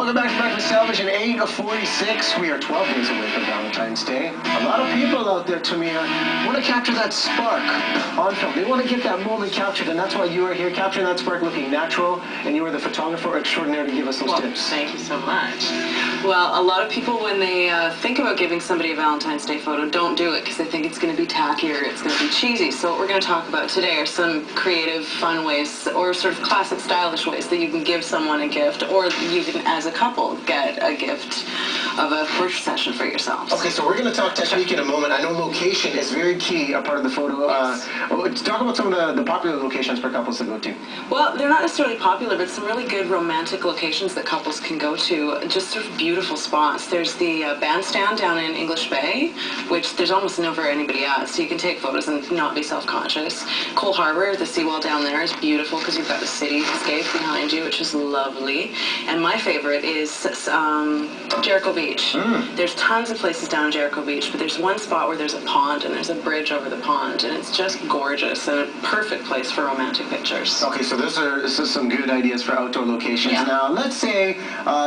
Welcome back to Breakfast Television, 8:46. We are 12 days away from Valentine's Day. A lot of people out there, Tamea, want to capture that spark on film. They want to get that moment captured, and that's why you are here, capturing that spark looking natural, and you are the photographer extraordinaire to give us those tips. Thank you so much. Well, a lot of people, when they think about giving somebody a Valentine's Day photo, don't do it because they think it's going to be tacky or it's going to be cheesy. So what we're going to talk about today are some creative, fun ways, or sort of classic, stylish ways that you can give someone a gift, or you can, as a couple, get a gift of a portrait session for yourselves. Okay, so we're going to talk technique in a moment. I know location is very key, a part of the photo. Yes. Talk about some of the popular locations for couples to go to. Well, they're not necessarily popular, but some really good romantic locations that couples can go to. Just sort of beautiful spots. There's the bandstand down in English Bay, which there's almost never anybody at, so you can take photos and not be self-conscious. Cole Harbour, the seawall down there, is beautiful because you've got the cityscape behind you, which is lovely. And my favorite is Jericho Beach. There's tons of places down Jericho Beach, but there's one spot where there's a pond and there's a bridge over the pond, and it's just gorgeous and a perfect place for romantic pictures. Okay, so this is some good ideas for outdoor locations. Yeah. Now, let's say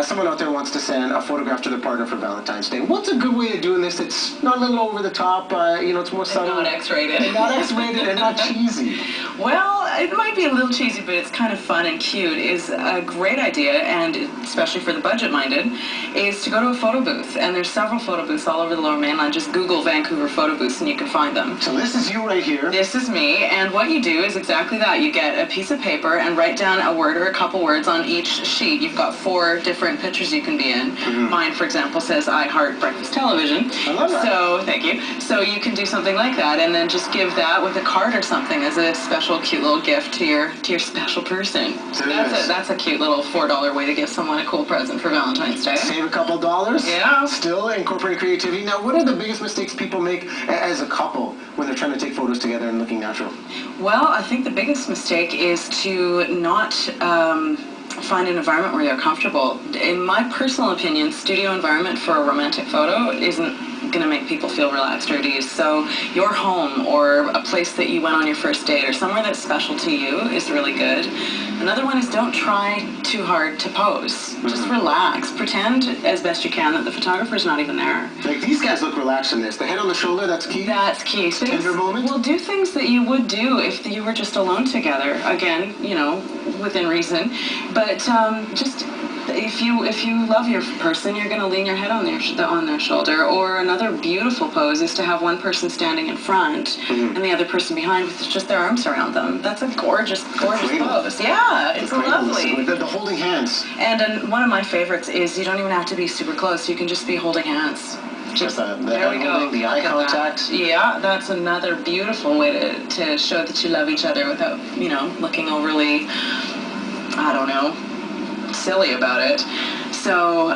someone out there wants to send a photograph to their partner for Valentine's Day. What's a good way of doing this? It's not a little over the top, it's more subtle. Not X-rated. And not X-rated and not cheesy. Well, it might be a little cheesy, but it's kind of fun and cute. Is a great idea, and especially for the budget-minded, is to go to a photo booth. And there's several photo booths all over the Lower Mainland. Just Google Vancouver photo booths and you can find them. So this is you right here. This is me, and what you do is exactly that. You get a piece of paper and write down a word or a couple words on each sheet. You've got 4 different pictures you can be in. Mine, for example, says I heart breakfast television. I love that. So, thank you. So you can do something like that, and then just give that with a card or something as a special, cute little gift to your special person. So that's a cute little $4 way to give someone a cool present for Valentine's Day. Save a couple dollars. Yeah. Still incorporate creativity. Now, what are the biggest mistakes people make as a couple when they're trying to take photos together and looking natural? Well, I think the biggest mistake is to not find an environment where they're comfortable. In my personal opinion, studio environment for a romantic photo isn't going to make people feel relaxed or at ease. So your home or a place that you went on your first date or somewhere that's special to you is really good. Another one is don't try too hard to pose. Just relax. Pretend as best you can that the photographer's not even there. Like these guys look relaxed in this. The head on the shoulder, that's key? That's key. So tender moment? Well, do things that you would do if you were just alone together. Again, within reason. But just if you love your person, you're going to lean your head on their shoulder. Or another beautiful pose is to have one person standing in front and the other person behind with just their arms around them. That's a gorgeous pose. Yeah, it's lovely. The holding hands. And one of my favorites is you don't even have to be super close. You can just be holding hands. Just there we go. The eye contact. Yeah, that's another beautiful way to show that you love each other without, looking overly, silly about it. So,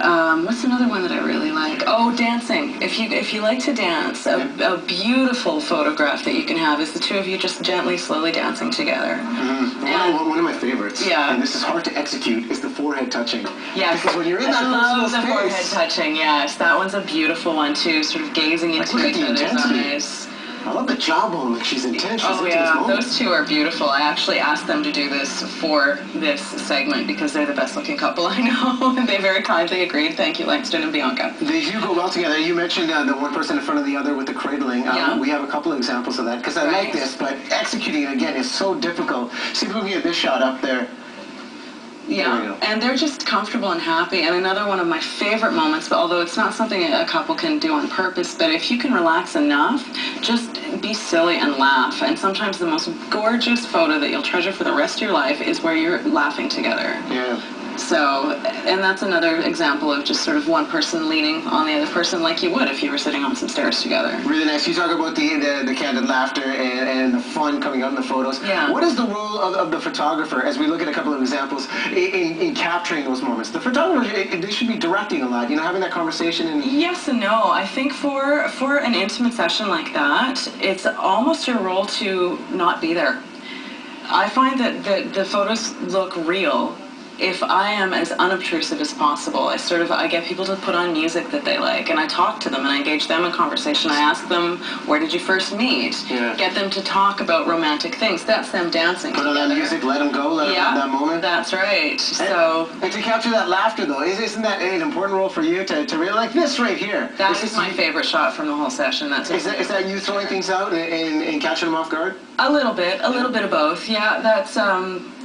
what's another one that I really like? Oh, dancing. If you like to dance, a beautiful photograph that you can have is the two of you just gently, slowly dancing together. One of my favorites, and this is hard to execute, is the forehead touching. Yeah, because when you're in that love the space, forehead touching. Yes, that one's a beautiful one too. Sort of gazing into each other's eyes. I love the jawbone, like she's intense. Oh yeah, those two are beautiful. I actually asked them to do this for this segment because they're the best looking couple I know. And they very kindly agreed. Thank you, Langston and Bianca. They do go well together. You mentioned the one person in front of the other with the cradling. We have a couple of examples of that because I like this, but executing it again is so difficult. See if we can get this shot up there. Yeah, and they're just comfortable and happy. And another one of my favorite moments, but although it's not something a couple can do on purpose, but if you can relax enough, just be silly and laugh. And sometimes the most gorgeous photo that you'll treasure for the rest of your life is where you're laughing together. Yeah. So, and that's another example of just sort of one person leaning on the other person like you would if you were sitting on some stairs together. Really nice. You talk about the candid laughter and the fun coming out in the photos. Yeah. What is the role of the photographer, as we look at a couple of examples, in capturing those moments? The photographer, they should be directing a lot, having that conversation. And yes and no. I think for an intimate session like that, it's almost your role to not be there. I find that the photos look real if I am as unobtrusive as possible, I get people to put on music that they like, and I talk to them and I engage them in conversation. I ask them, where did you first meet? Yeah. Get them to talk about romantic things. That's them dancing Put on together. that music, let them go, let them have that moment. That's right. And to capture that laughter, though, isn't that an important role for you to really like this right here? That is my favorite shot from the whole session. Is that you throwing things out and catching them off guard? A little bit of both. Yeah, that's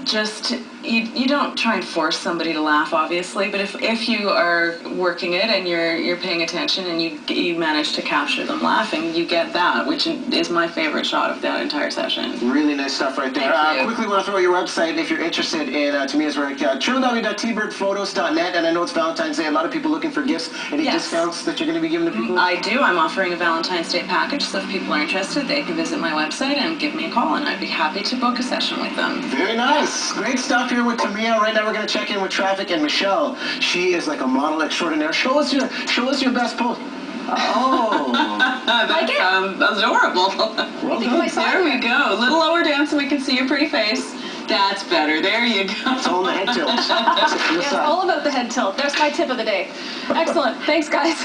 just you don't try and force somebody to laugh, obviously, but if you are working it and you're paying attention and you manage to capture them laughing, you get that, which is my favorite shot of that entire session. Really nice stuff right there. Thank you. Quickly want to throw your website if you're interested in Tamea's work. www.tbirdphotos.net, and I know it's Valentine's Day. A lot of people looking for gifts. Any discounts that you're going to be giving to people? I do. I'm offering a Valentine's Day package, so if people are interested, they can visit my website and give me a call, and I'd be happy to book a session with them. Very nice. Great stuff here with Tamea. Right now we're going to check in with traffic and Michelle. She is like a model extraordinaire. Show us your best pose. Oh. That's adorable. Well done. There we go. A little lower down so we can see your pretty face. That's better. There you go. It's all the head tilt. It's all about the head tilt. There's my tip of the day. Excellent. Thanks, guys.